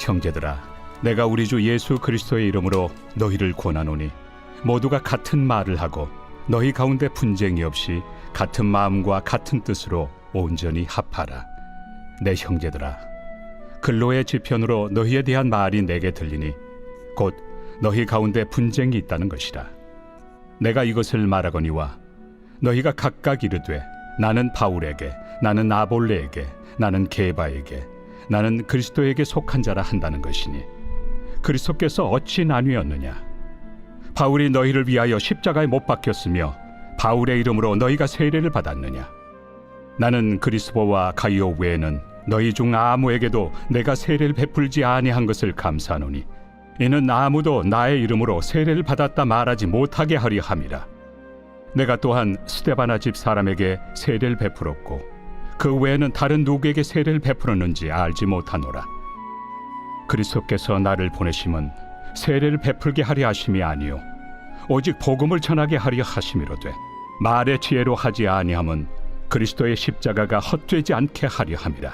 형제들아, 내가 우리 주 예수 그리스도의 이름으로 너희를 권하노니 모두가 같은 말을 하고 너희 가운데 분쟁이 없이 같은 마음과 같은 뜻으로 온전히 합하라. 내 형제들아, 근로의 지편으로 너희에 대한 말이 내게 들리니 곧 너희 가운데 분쟁이 있다는 것이라. 내가 이것을 말하거니와 너희가 각각 이르되 나는 바울에게, 나는 아볼레에게, 나는 게바에게, 나는 그리스도에게 속한 자라 한다는 것이니 그리스도께서 어찌 나뉘었느냐? 바울이 너희를 위하여 십자가에 못 박혔으며 바울의 이름으로 너희가 세례를 받았느냐? 나는 그리스도와 가이오 외에는 너희 중 아무에게도 내가 세례를 베풀지 아니한 것을 감사하노니 이는 아무도 나의 이름으로 세례를 받았다 말하지 못하게 하려 함이라. 내가 또한 스데바나 집 사람에게 세례를 베풀었고 그 외에는 다른 누구에게 세례를 베풀었는지 알지 못하노라. 그리스도께서 나를 보내심은 세례를 베풀게 하려 하심이 아니요 오직 복음을 전하게 하려 하심이로되 말의 지혜로 하지 아니함은 그리스도의 십자가가 헛되지 않게 하려 함이라.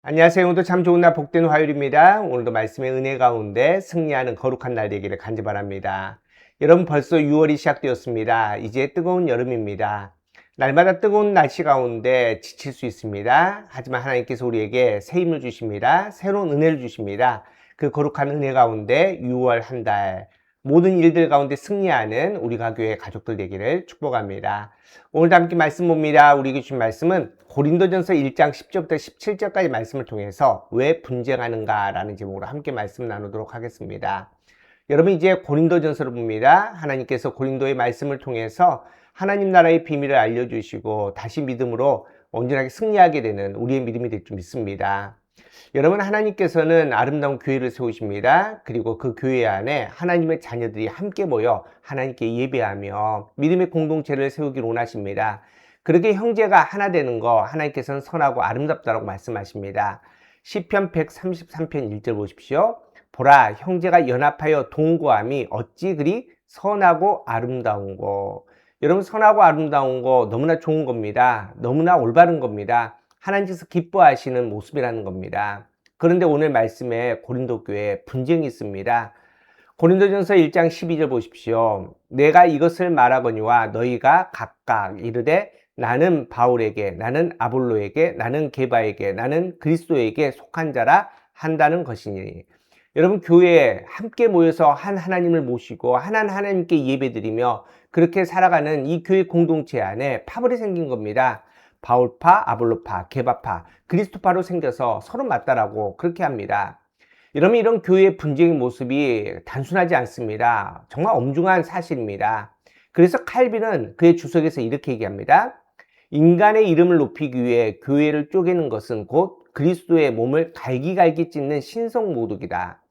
안녕하세요. 오늘도 참 좋은 날 복된 화요일입니다. 오늘도 말씀의 은혜 가운데 승리하는 거룩한 날 되기를 간절히 바랍니다. 여러분, 벌써 6월이 시작되었습니다. 이제 뜨거운 여름입니다. 날마다 뜨거운 날씨 가운데 지칠 수 있습니다. 하지만 하나님께서 우리에게 새 힘을 주십니다. 새로운 은혜를 주십니다. 그 거룩한 은혜 가운데 6월 한 달 모든 일들 가운데 승리하는 우리가 교회 가족들 되기를 축복합니다. 오늘도 함께 말씀 봅니다. 우리에게 주신 말씀은 고린도전서 1장 10절부터 17절까지 말씀을 통해서 왜 분쟁하는가 라는 제목으로 함께 말씀 나누도록 하겠습니다. 여러분, 이제 고린도전서를 봅니다. 하나님께서 고린도의 말씀을 통해서 하나님 나라의 비밀을 알려주시고 다시 믿음으로 온전하게 승리하게 되는 우리의 믿음이 될 줄 믿습니다. 여러분, 하나님께서는 아름다운 교회를 세우십니다. 그리고 그 교회 안에 하나님의 자녀들이 함께 모여 하나님께 예배하며 믿음의 공동체를 세우기를 원하십니다. 그렇게 형제가 하나 되는 거 하나님께서는 선하고 아름답다라고 말씀하십니다. 시편 133편 1절 보십시오. 보라, 형제가 연합하여 동거함이 어찌 그리 선하고 아름다운고. 여러분, 선하고 아름다운 거 너무나 좋은 겁니다. 너무나 올바른 겁니다. 하나님께서 기뻐하시는 모습이라는 겁니다. 그런데 오늘 말씀에 고린도 교회에 분쟁이 있습니다. 고린도전서 1장 12절 보십시오. 내가 이것을 말하거니와 너희가 각각 이르되 나는 바울에게, 나는 아볼로에게, 나는 게바에게, 나는 그리스도에게 속한 자라 한다는 것이니. 여러분, 교회에 함께 모여서 한 하나님을 모시고 한 하나님께 예배드리며 그렇게 살아가는 이 교회 공동체 안에 파벌이 생긴 겁니다. 바울파, 아볼로파, 게바파, 그리스도파로 생겨서 서로 맞다라고 그렇게 합니다. 여러분, 이런 교회의 분쟁의 모습이 단순하지 않습니다. 정말 엄중한 사실입니다. 그래서 칼빈은 그의 주석에서 이렇게 얘기합니다. 인간의 이름을 높이기 위해 교회를 쪼개는 것은 곧 그리스도의 몸을 갈기갈기 찢는 신성모독이다.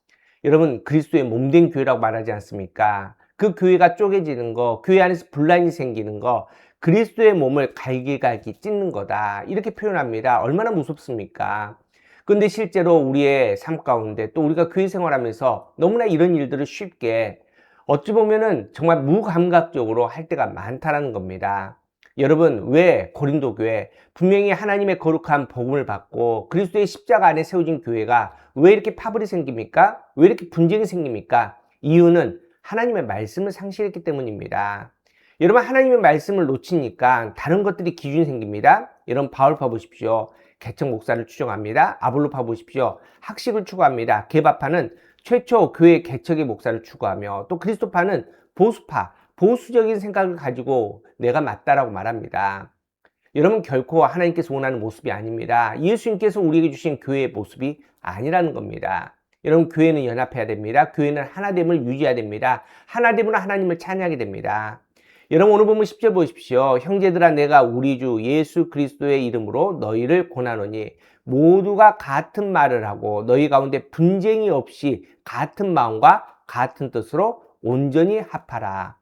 여러분, 그리스도의 몸된 교회라고 말하지 않습니까? 그 교회가 쪼개지는 거, 교회 안에서 분란이 생기는 거, 그리스도의 몸을 갈기갈기 찢는 거다. 이렇게 표현합니다. 얼마나 무섭습니까? 근데 실제로 우리의 삶 가운데 또 우리가 교회 생활하면서 너무나 이런 일들을 쉽게 어찌 보면은 정말 무감각적으로 할 때가 많다라는 겁니다. 여러분, 왜 고린도 교회 분명히 하나님의 거룩한 복음을 받고 그리스도의 십자가 안에 세워진 교회가 왜 이렇게 파벌이 생깁니까? 왜 이렇게 분쟁이 생깁니까? 이유는 하나님의 말씀을 상실했기 때문입니다. 여러분, 하나님의 말씀을 놓치니까 다른 것들이 기준이 생깁니다. 여러분, 바울파 보십시오. 개척 목사를 추종합니다. 아볼로파 보십시오. 학식을 추구합니다. 게바파는 최초 교회 개척의 목사를 추구하며 또 그리스도파는 보수파, 보수적인 생각을 가지고 내가 맞다라고 말합니다. 여러분, 결코 하나님께서 원하는 모습이 아닙니다. 예수님께서 우리에게 주신 교회의 모습이 아니라는 겁니다. 여러분, 교회는 연합해야 됩니다. 교회는 하나됨을 유지해야 됩니다. 하나됨으로 하나님을 찬양하게 됩니다. 여러분, 오늘 보면 10절 보십시오. 형제들아, 내가 우리 주 예수 그리스도의 이름으로 너희를 권하노니 모두가 같은 말을 하고 너희 가운데 분쟁이 없이 같은 마음과 같은 뜻으로 온전히 합하라.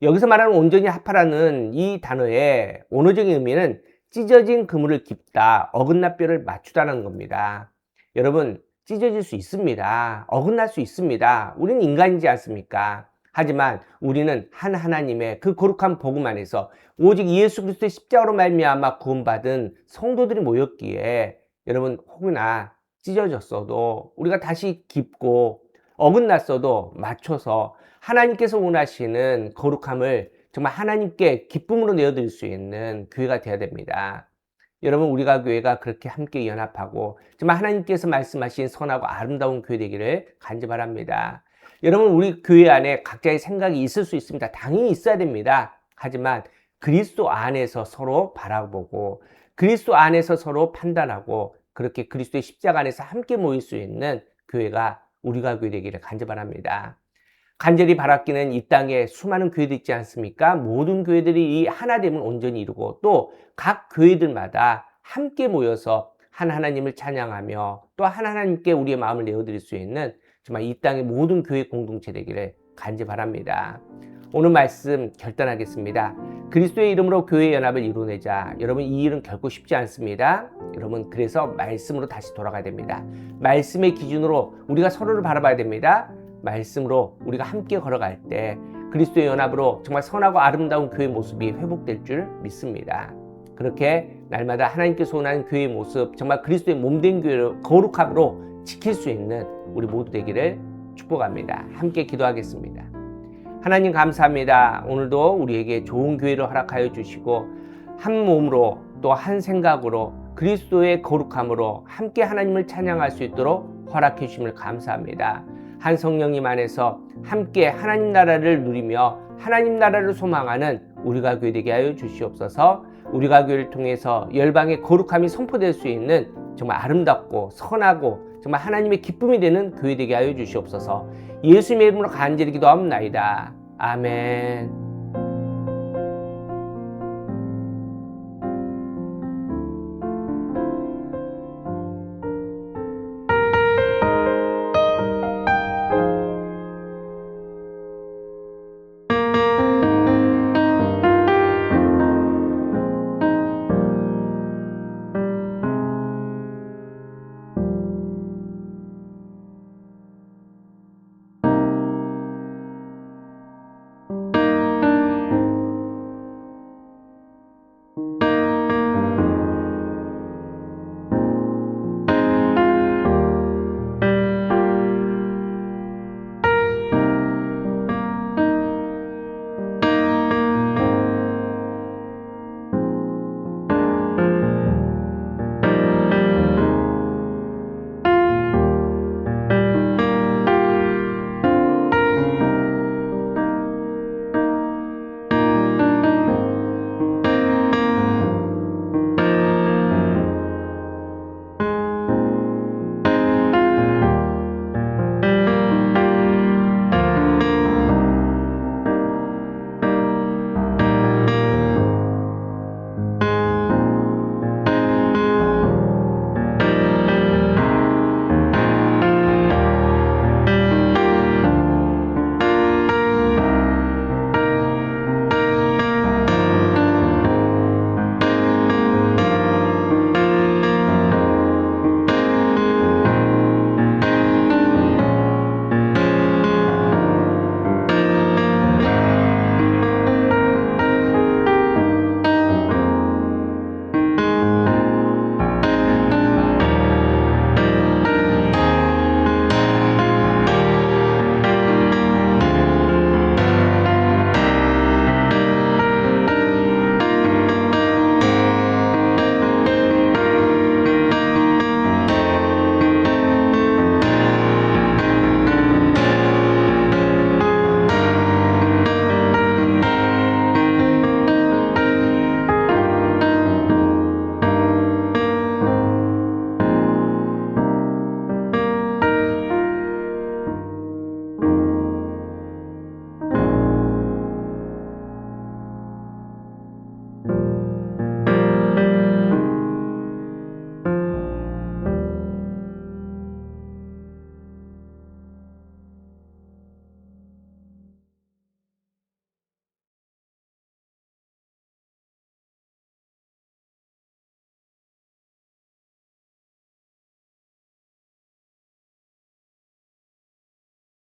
여기서 말하는 온전히 합하라는 이 단어의 원어적인 의미는 찢어진 그물을 깁다, 어긋난 뼈를 맞추다는 겁니다. 여러분, 찢어질 수 있습니다. 어긋날 수 있습니다. 우리는 인간이지 않습니까? 하지만 우리는 한 하나님의 그 거룩한 복음 안에서 오직 예수 그리스도의 십자가로 말미암아 구원받은 성도들이 모였기에 여러분, 혹여나 찢어졌어도 우리가 다시 깁고 어긋났어도 맞춰서 하나님께서 원하시는 거룩함을 정말 하나님께 기쁨으로 내어드릴 수 있는 교회가 되어야 됩니다. 여러분, 우리가 교회가 그렇게 함께 연합하고 정말 하나님께서 말씀하신 선하고 아름다운 교회 되기를 간절히 바랍니다. 여러분, 우리 교회 안에 각자의 생각이 있을 수 있습니다. 당연히 있어야 됩니다. 하지만 그리스도 안에서 서로 바라보고 그리스도 안에서 서로 판단하고 그렇게 그리스도의 십자가 안에서 함께 모일 수 있는 교회가 우리가 교회 되기를 간절히 바랍니다. 간절히 바라기는 이 땅에 수많은 교회들 있지 않습니까? 모든 교회들이 이 하나됨을 온전히 이루고 또 각 교회들마다 함께 모여서 한 하나님을 찬양하며 또 한 하나님께 우리의 마음을 내어드릴 수 있는 정말 이 땅의 모든 교회 공동체 되기를 간절히 바랍니다. 오늘 말씀 결단하겠습니다. 그리스도의 이름으로 교회 연합을 이루내자. 여러분, 이 일은 결코 쉽지 않습니다. 여러분, 그래서 말씀으로 다시 돌아가야 됩니다. 말씀의 기준으로 우리가 서로를 바라봐야 됩니다. 말씀으로 우리가 함께 걸어갈 때 그리스도의 연합으로 정말 선하고 아름다운 교회 모습이 회복될 줄 믿습니다. 그렇게 날마다 하나님께서 원하는 교회의 모습, 정말 그리스도의 몸된 교회를 거룩함으로 지킬 수 있는 우리 모두 되기를 축복합니다. 함께 기도하겠습니다. 하나님, 감사합니다. 오늘도 우리에게 좋은 교회를 허락하여 주시고 한 몸으로 또 한 생각으로 그리스도의 거룩함으로 함께 하나님을 찬양할 수 있도록 허락해 주심을 감사합니다. 한 성령님 안에서 함께 하나님 나라를 누리며 하나님 나라를 소망하는 우리가 교회 되게 하여 주시옵소서. 우리가 교회를 통해서 열방의 거룩함이 선포될 수 있는 정말 아름답고 선하고 정말 하나님의 기쁨이 되는 교회 되게 하여 주시옵소서. 예수님의 이름으로 간절히 기도하옵나이다. 아멘.